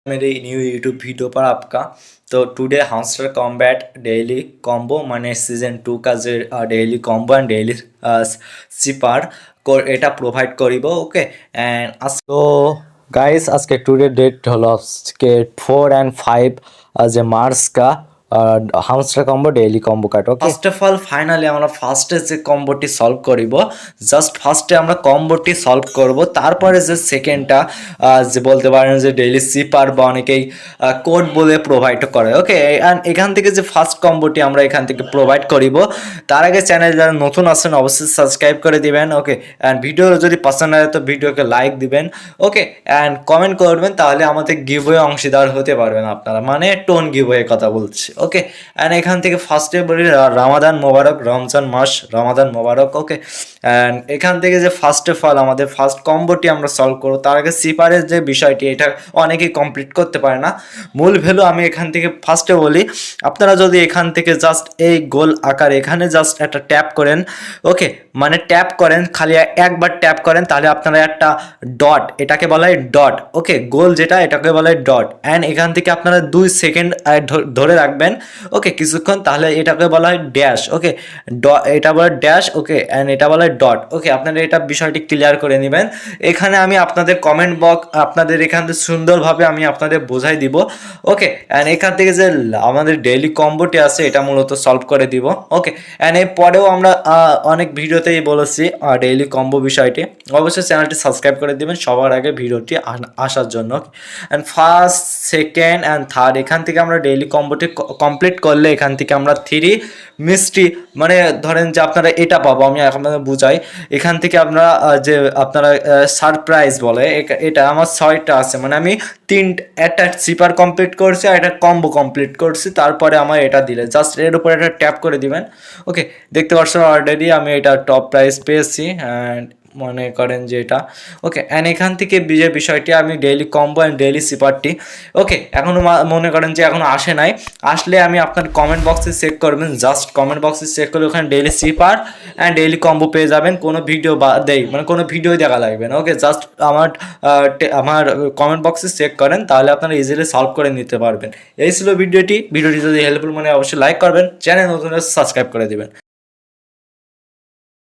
मेरे new YouTube video पर आपका। तो today Hauser combat daily combo माने सीजन 2 का जो डेली कॉम्बो एंड डेली सिपार এটা প্রোভাইড করিব ওকে এন্ড তো গাইস আজকে টুডে ডেট হলো আজকে 4 एंड 5 যে মার্চ का hamster combo daily combo cut okay first of all finally আমরা ফার্স্টে যে কম্বোটি সলভ করিব জাস্ট ফার্স্টে আমরা কম্বোটি সলভ করব তারপরে যে সেকেন্ডটা যে বলতে পারেন যে ডেইলি সিপার বা অনেকেই কোড বলে প্রোভাইড করে ওকে এন্ড এখান থেকে যে ফার্স্ট কম্বোটি আমরা এখান থেকে প্রোভাইড করিব তার আগে চ্যানেল যারা নতুন আছেন অবশ্যই সাবস্ক্রাইব করে দিবেন ওকে এন্ড ভিডিও যদি পছন্দ হয় তো ভিডিওকে লাইক দিবেন ওকে এন্ড কমেন্ট করবেন তাহলে আমাদের গিভওয়ে অংশীদার হতে পারবেন আপনারা মানে টোন গিভওয়ে কথা বলছি ওকে এন্ড এখান থেকে ফার্স্টে বলি রমাদান মোবারক রমজান মাস রমাদান মোবারক ওকে এন্ড এখান থেকে যে ফার্স্ট অফ অল আমাদের ফার্স্ট কম্বোটি আমরা সলভ করব তার আগে সিপারের যে বিষয়টি এটা অনেকেই কমপ্লিট করতে পারে না মূল ভ্যালু আমি এখান থেকে ফার্স্টে বলি আপনারা যদি এখান থেকে জাস্ট এই গোল আকার এখানে জাস্ট একটা ট্যাপ করেন ওকে মানে ট্যাপ করেন খালি একবার ট্যাপ করেন তাহলে আপনারা একটা ডট এটাকে বলা হয় ডট ওকে গোল যেটা এটাকে বলা হয় ডট অ্যান্ড এখান থেকে আপনারা 2 সেকেন্ড ধরে রাখবেন ওকে কিছুক্ষণ তাহলে এটাকে বলা হয় ড্যাশ ওকে এটা বলা ড্যাশ ওকে অ্যান্ড এটা বলা হয় ডট ওকে আপনারা এটা বিষয়টি ক্লিয়ার করে নেবেন এখানে আমি আপনাদের কমেন্ট বক্স আপনাদের এখান থেকে সুন্দরভাবে আমি আপনাদের বোঝাই দিব ওকে অ্যান্ড এখান থেকে যে আমাদের ডেইলি কম্বোটি আছে এটা মূলত সলভ করে দিব ওকে অ্যান্ড এর পরেও আমরা অনেক ভিডিওতেই বলেছি ডেইলি কম্বো বিষয়টি অবশ্যই চ্যানেলটি সাবস্ক্রাইব করে দিবেন সবার আগে ভিডিওটি আসার জন্য and first second and third এখান থেকে আমরা ডেইলি কম্বোটি কমপ্লিট করলে এখান থেকে আমরা 3 মিষ্টি মানে ধরেন যে আপনারা এটা পাবো আমি আপনাদের বুঝাই এখান থেকে আপনারা যে আপনারা সারপ্রাইজ বলে এটা আমার 6টা আছে মানে আমি একটা সিপার কমপ্লিট করছি আর একটা কম্বো কমপ্লিট করছি তারপরে আমার এটা দিলে জাস্ট এর উপর একটা ট্যাপ করে দিবেন ওকে দেখতে পাচ্ছেন অলরেডি আমি এটা টপ প্রাইস পেয়েছি অ্যান্ড মনে করেন যে এটা ওকে অ্যান্ড এখান থেকে যে বিষয়টি আমি ডেইলি কম্বো অ্যান্ড ডেইলি সিপারটি ওকে এখনও মনে করেন যে এখনও আসে নাই আসলে আমি আপনার কমেন্ট বক্সে চেক করবেন জাস্ট কমেন্ট বক্সে চেক করলে ওখানে daily sipper and daily combo পেয়ে যাবেন কোনো ভিডিও বা দেই মানে কোনো ভিডিওই দেখা লাগবে না ওকে জাস্ট আমার কমেন্ট বক্সে চেক করেন তাহলে আপনারা ইজিলি সলভ করে নিতে পারবেন এই ছিল ভিডিওটি যদি হেল্পফুল মনে অবশ্যই লাইক করবেন চ্যানেল নতুন সাবস্ক্রাইব করে দিবেন